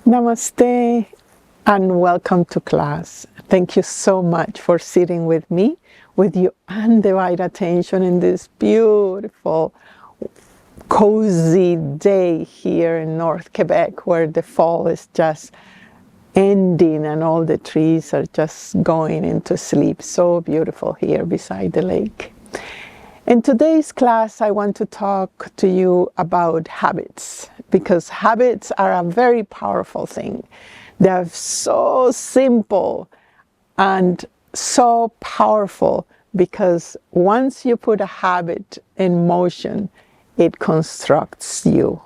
Namaste and welcome to class. Thank you so much for sitting with me, with your undivided attention in this beautiful, cozy day here in North Quebec, where the fall is just ending and all the trees are just going into sleep. So beautiful here beside the lake. In today's class, I want to talk to you about habits, because habits are a very powerful thing. They're so simple and so powerful because once you put a habit in motion, it constructs you.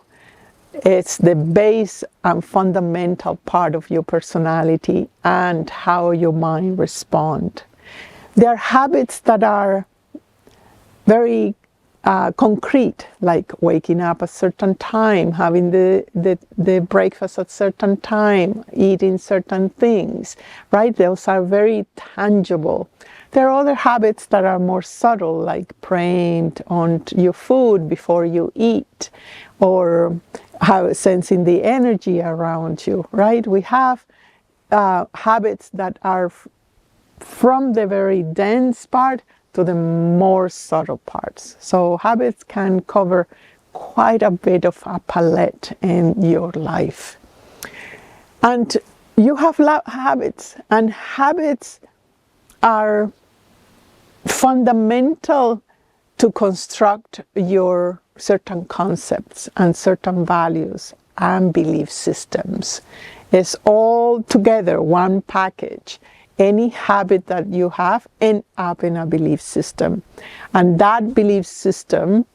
It's the base and fundamental part of your personality and how your mind responds. There are habits that are very concrete, like waking up at a certain time, having the breakfast at a certain time, eating certain things, right? Those are very tangible. There are other habits that are more subtle, like praying on your food before you eat, or sensing the energy around you, right? We have habits that are from the very dense part to the more subtle parts. So habits can cover quite a bit of a palette in your life. And you have habits, and habits are fundamental to construct your certain concepts and certain values and belief systems. It's all together, one package. Any habit that you have ends up in a belief system. And that belief system,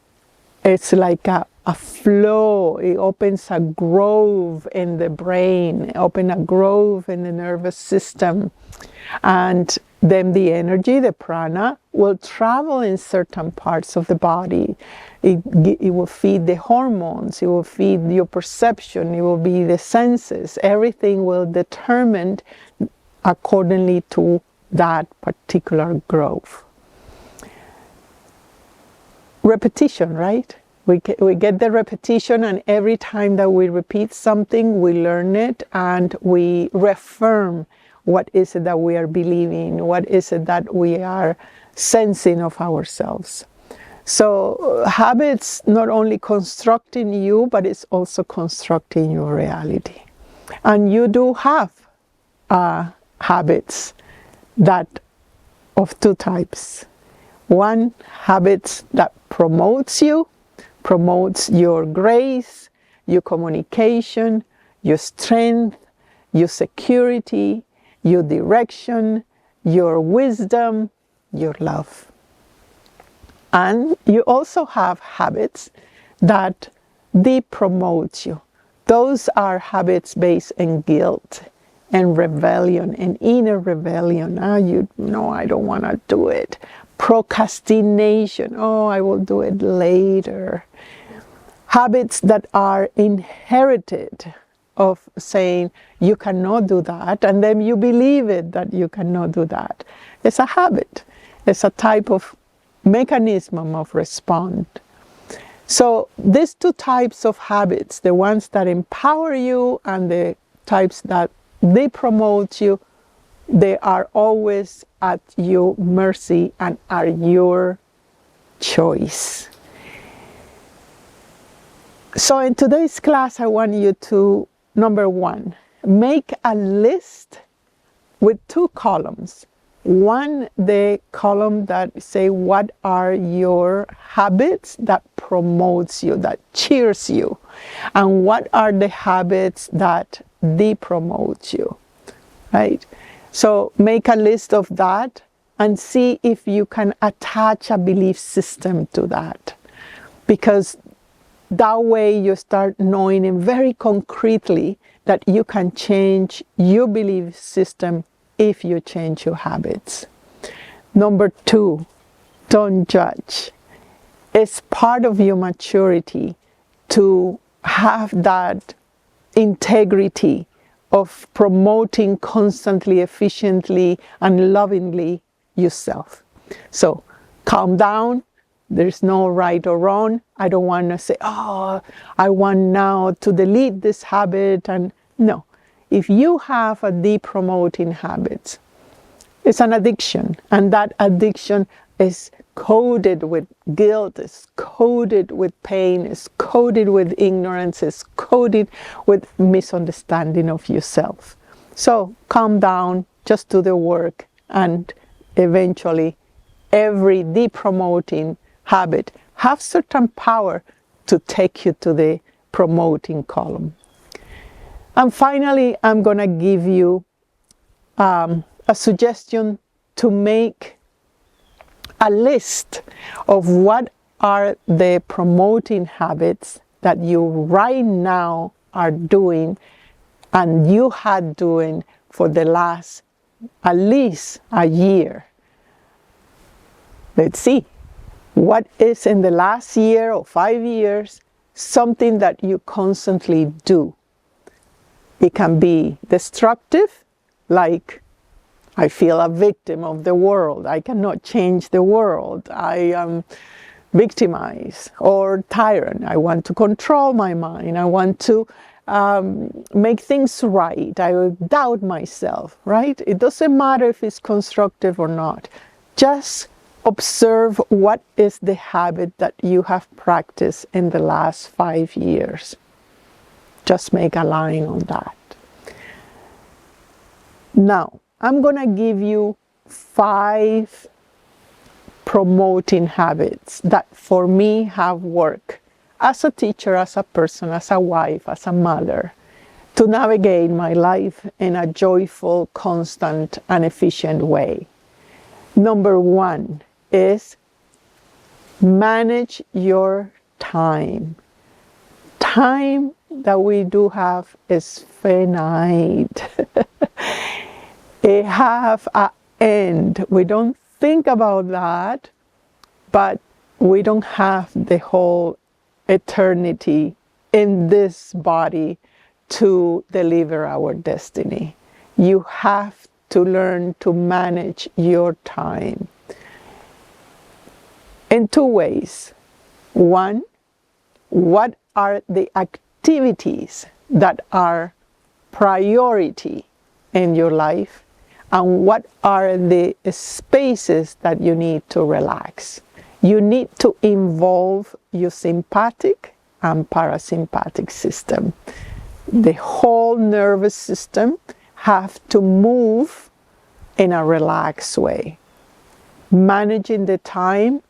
it's like a flow. It opens a grove in the brain, opens a grove in the nervous system. And then the energy, the prana, will travel in certain parts of the body. It will feed the hormones, it will feed your perception, it will be the senses. Everything will determine accordingly to that particular growth. Repetition, right? We get the repetition, and every time that we repeat something, we learn it and we reaffirm what is it that we are believing, what is it that we are sensing of ourselves. So habits not only constructing you, but it's also constructing your reality. And you do have habits that of two types. One, habits that promotes you, promotes your grace, your communication, your strength, your security, your direction, your wisdom, your love. And you also have habits that depromote you. Those are habits based in guilt and rebellion and inner rebellion. I don't want to do it. Procrastination. I will do it later. Habits that are inherited of saying you cannot do that, and then you believe it that you cannot do that. It's a habit. It's a type of mechanism of response. So these two types of habits, the ones that empower you and the types that they promote you, they are always at your mercy and are your choice. So in today's class, I want you to, number one, make a list with two columns. One, the column that say what are your habits that promotes you, that cheers you, and what are the habits that depromote you, right? So make a list of that and see if you can attach a belief system to that, because that way you start knowing very concretely that you can change your belief system if you change your habits. Number two, don't judge. It's part of your maturity to have that integrity of promoting constantly, efficiently, and lovingly yourself. So calm down. There's no right or wrong. I don't want to say, I want now to delete this habit. And no, if you have a depromoting habit, it's an addiction, and that addiction is coded with guilt, it's coded with pain, it's coded with ignorance, it's coded with misunderstanding of yourself. So calm down, just do the work, and eventually every depromoting habit has certain power to take you to the promoting column. And finally, I'm going to give you a suggestion to make a list of what are the promoting habits that you right now are doing and you had doing for the last at least a year. Let's see. What is in the last year or 5 years something that you constantly do? It can be destructive, like I feel a victim of the world. I cannot change the world. I am victimized or tyrant. I want to control my mind. I want to make things right. I doubt myself, right? It doesn't matter if it's constructive or not. Just observe what is the habit that you have practiced in the last 5 years. Just make a line on that. Now, I'm going to give you 5 promoting habits that for me have worked as a teacher, as a person, as a wife, as a mother, to navigate my life in a joyful, constant, and efficient way. Number 1 is manage your time. Time that we do have is finite. It have an end. We don't think about that, but we don't have the whole eternity in this body to deliver our destiny. You have to learn to manage your time in 2 ways. 1, what are the activities that are priority in your life, and what are the spaces that you need to relax. You need to involve your sympathetic and parasympathetic system. The whole nervous system have to move in a relaxed way. Managing the time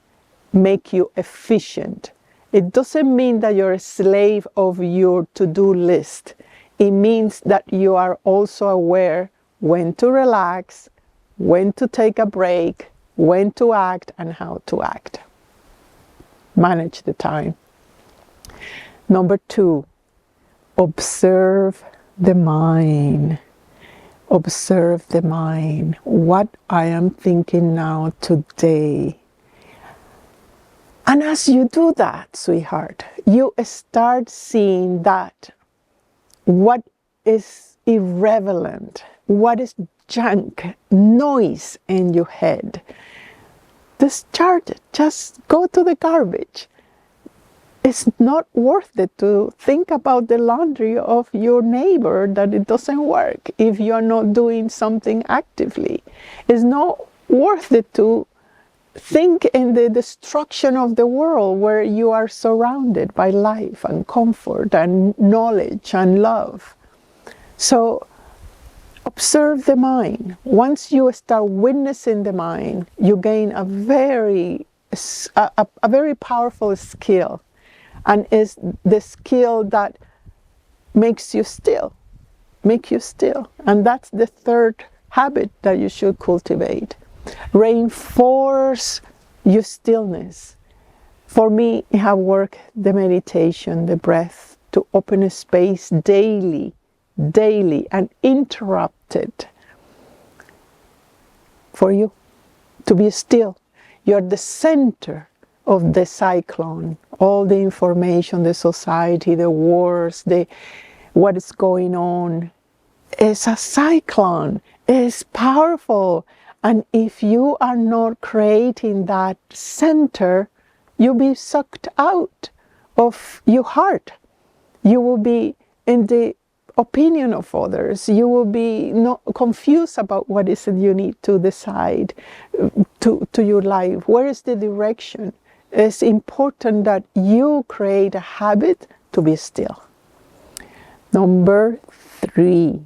make you efficient. It doesn't mean that you're a slave of your to-do list. It means that you are also aware when to relax, when to take a break, when to act, and how to act. Manage the time. Number 2, observe the mind. Observe the mind. What I am thinking now today. And as you do that, sweetheart, you start seeing that what is irrelevant, what is junk, noise in your head, discharge it. Just go to the garbage. It's not worth it to think about the laundry of your neighbor that it doesn't work if you're not doing something actively. It's not worth it to think in the destruction of the world where you are surrounded by life and comfort and knowledge and love. So observe the mind. Once you start witnessing the mind, you gain a very powerful skill, and is the skill that makes you still. And that's the 3rd habit that you should cultivate. Reinforce your stillness. For me, it has worked the meditation, the breath, to open a space daily and interrupted for you to be still. You're the center of the cyclone. All the information, the society, the wars, what is going on is a cyclone. It's powerful. And if you are not creating that center, you'll be sucked out of your heart. You will be in the opinion of others. You will be not confused about what is it you need to decide to your life. Where is the direction? It's important that you create a habit to be still. Number 3,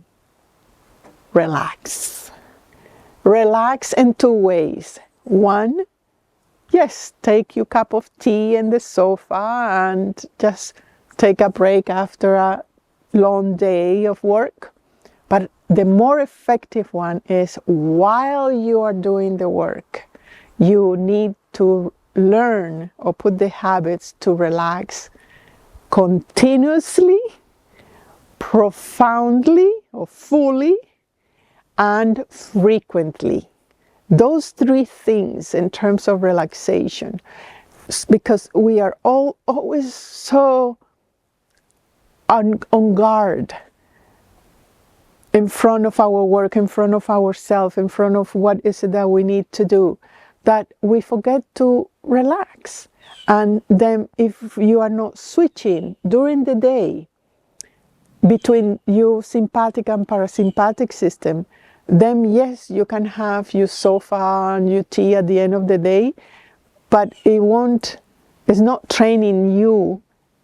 relax. Relax in 2 ways. 1, yes, take your cup of tea in the sofa and just take a break after a long day of work. But the more effective one is while you are doing the work, you need to learn or put the habits to relax continuously, profoundly or fully, and frequently. Those 3 things in terms of relaxation, because we are all always so on guard in front of our work, in front of ourselves, in front of what is it that we need to do, that we forget to relax. And then if you are not switching during the day between your sympathetic and parasympathetic system, then yes, you can have your sofa and your tea at the end of the day, but it's not training you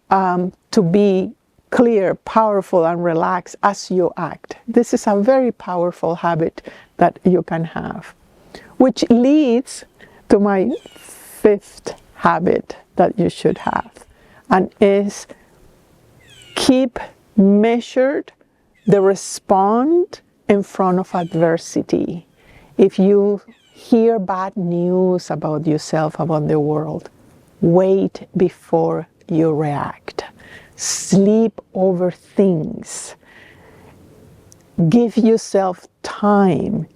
to be clear, powerful, and relaxed as you act. This is a very powerful habit that you can have. Which leads to my 5th habit that you should have, and is keep measured the response in front of adversity. If you hear bad news about yourself, about the world, wait before you react. Sleep over things. Give yourself time,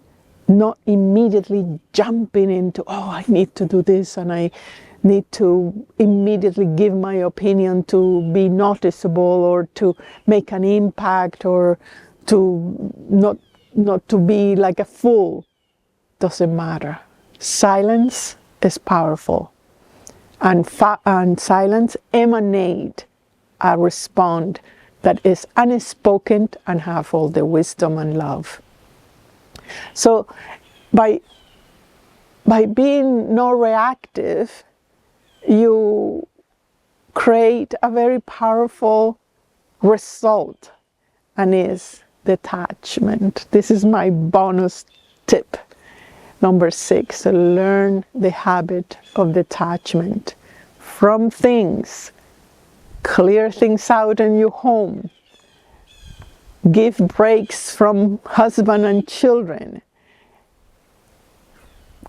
not immediately jumping into, oh, I need to do this and I need to immediately give my opinion to be noticeable or to make an impact or to not to be like a fool. Doesn't matter. Silence is powerful, and silence emanates a response that is unspoken and have all the wisdom and love. So by being not reactive, you create a very powerful result, and is detachment. This is my bonus tip. Number 6, learn the habit of detachment from things. Clear things out in your home. Give breaks from husband and children.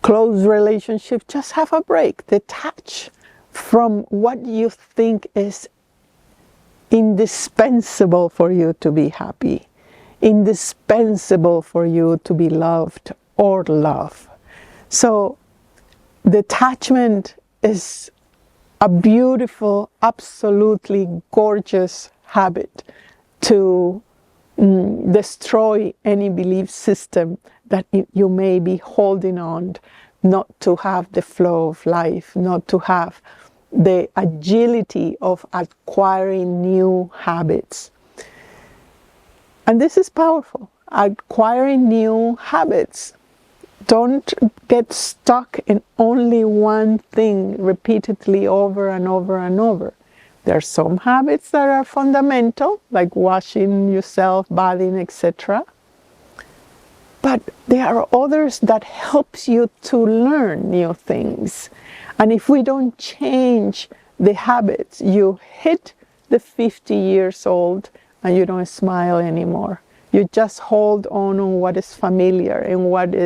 Close relationship, just have a break. Detach from what you think is indispensable for you to be happy, indispensable for you to be loved or love. So detachment is a beautiful, absolutely gorgeous habit to destroy any belief system that you may be holding on, not to have the flow of life, not to have the agility of acquiring new habits. And this is powerful, acquiring new habits. Don't get stuck in only one thing repeatedly over and over and over. There are some habits that are fundamental, like washing yourself, bathing, etc. But there are others that helps you to learn new things. And if we don't change the habits, you hit the 50 years old and you don't smile anymore. You just hold on what is familiar and what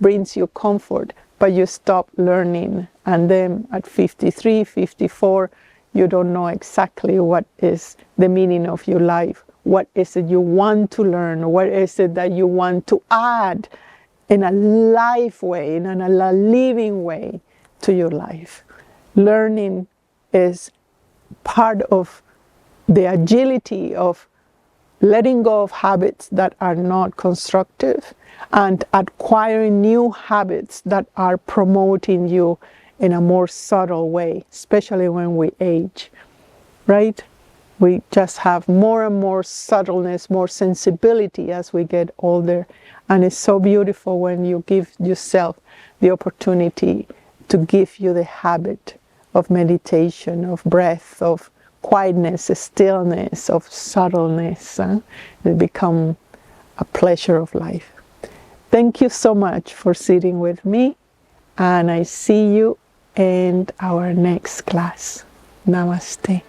brings you comfort, but you stop learning. And then at 53, 54, you don't know exactly what is the meaning of your life. What is it you want to learn? What is it that you want to add in a life way, in a living way to your life? Learning is part of the agility of letting go of habits that are not constructive and acquiring new habits that are promoting you in a more subtle way, especially when we age, right? We just have more and more subtleness, more sensibility as we get older. And it's so beautiful when you give yourself the opportunity to give you the habit of meditation, of breath, of quietness, stillness, of subtleness. It becomes a pleasure of life. Thank you so much for sitting with me, and I see you in our next class. Namaste.